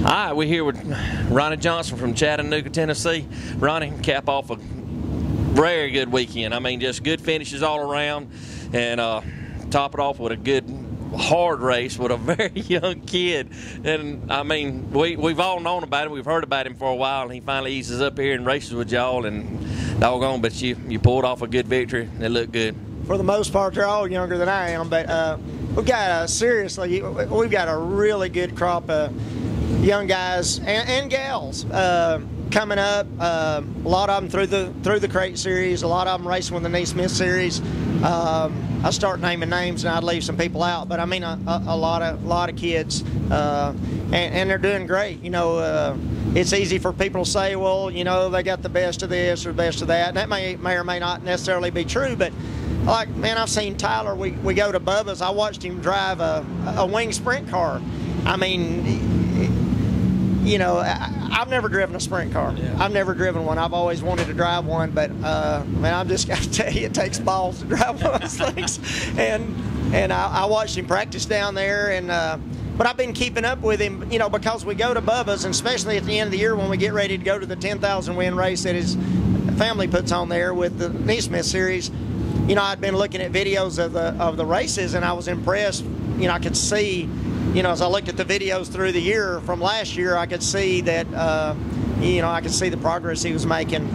All right, we're here with Ronnie Johnson from Chattanooga, Tennessee. Ronnie, cap off a very good weekend. I mean, just good finishes all around, and top it off with a good hard race with a very young kid. And I mean, we've all known about him. We've heard about him for a while, and he finally eases up here and races with y'all, and doggone, but you pulled off a good victory. It looked good. For the most part, they're all younger than I am, but we've got seriously, we've got a really good crop of young guys and gals coming up. A lot of them through the crate series. A lot of them racing with the Nesmith series. I start naming names and I'd leave some people out, but I mean a lot of kids, and they're doing great. You know, it's easy for people to say, well, you know, they got the best of this or the best of that, and that may or may not necessarily be true, but. Like, man, I've seen Tyler. We go to Bubba's. I watched him drive a wing sprint car. I mean, you know, I've never driven a sprint car. Yeah. I've never driven one. I've always wanted to drive one, but man, I'm just got to tell you, it takes balls to drive one of those things. And I watched him practice down there, and but I've been keeping up with him, you know, because we go to Bubba's, and especially at the end of the year when we get ready to go to the 10,000 win race that his family puts on there with the Nesmith series. You know, I'd been looking at videos of the races, and I was impressed. You know, I could see, you know, as I looked at the videos through the year from last year, I could see that, you know, I could see the progress he was making.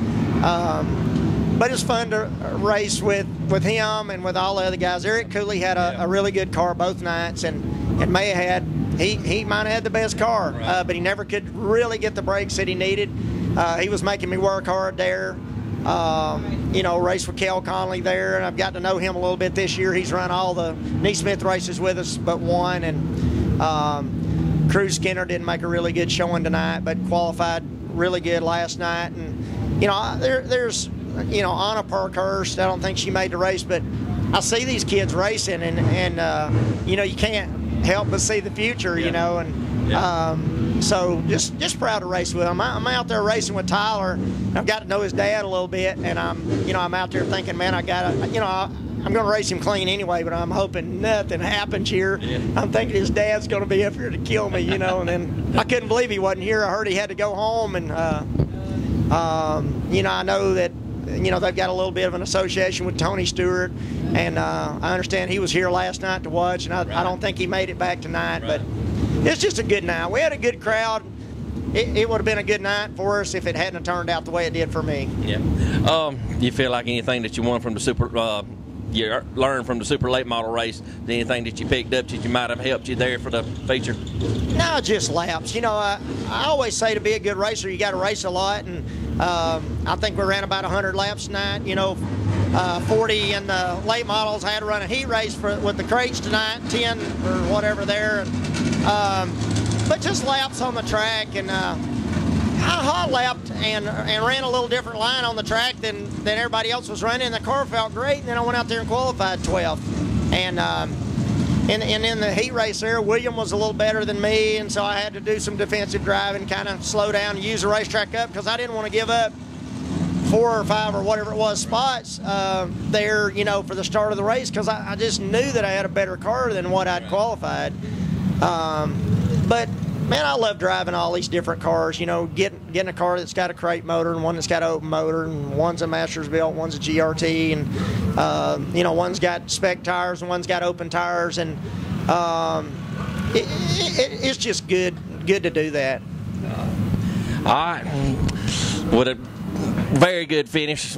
But it's fun to race with him and with all the other guys. Eric Cooley had a really good car both nights, and May had he might have had the best car, right. But he never could really get the brakes that he needed. He was making me work hard there. You know, race with Kel Conley there, and I've got to know him a little bit this year. He's run all the Nesmith races with us but one, and Cruz Skinner didn't make a really good showing tonight, but qualified really good last night. And you know, there's you know, Anna Parkhurst, I don't think she made the race, but I see these kids racing, and you know, you can't help but see the future, you know, and so just proud to race with him. I'm out there racing with Tyler. I've got to know his dad a little bit, and I'm out there thinking, man, I gotta, you know, I'm going to race him clean anyway, but I'm hoping nothing happens here. Yeah. I'm thinking his dad's going to be up here to kill me, you know. And then I couldn't believe he wasn't here. I heard he had to go home, and you know, I know that, you know, they've got a little bit of an association with Tony Stewart, and I understand he was here last night to watch, and I don't think he made it back tonight, but it's just a good night. We had a good crowd. It would have been a good night for us if it hadn't turned out the way it did for me. Yeah. You feel like anything that you won from the you learned from the super late model race, anything that you picked up that you might have helped you there for the feature? No, just laps. You know, I always say to be a good racer, you got to race a lot, and I think we ran about 100 laps tonight. You know, 40 in the late models. I had to run a heat race with the crates tonight, 10 or whatever there. But just laps on the track, and I hot lapped and ran a little different line on the track than everybody else was running. The car felt great, and then I went out there and qualified 12th. And in the heat race there, William was a little better than me, and so I had to do some defensive driving, kind of slow down and use the racetrack up, because I didn't want to give up 4 or 5 or whatever it was spots there, you know, for the start of the race, because I just knew that I had a better car than what I'd qualified. But man, I love driving all these different cars. You know, getting a car that's got a crate motor and one that's got an open motor, and one's a Masters built, one's a GRT, and you know, one's got spec tires and one's got open tires, and it's just good to do that. All right, with a very good finish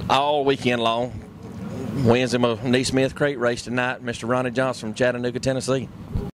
all weekend long. Wins him a Nesmith crate race tonight, Mr. Ronnie Johnson from Chattanooga, Tennessee.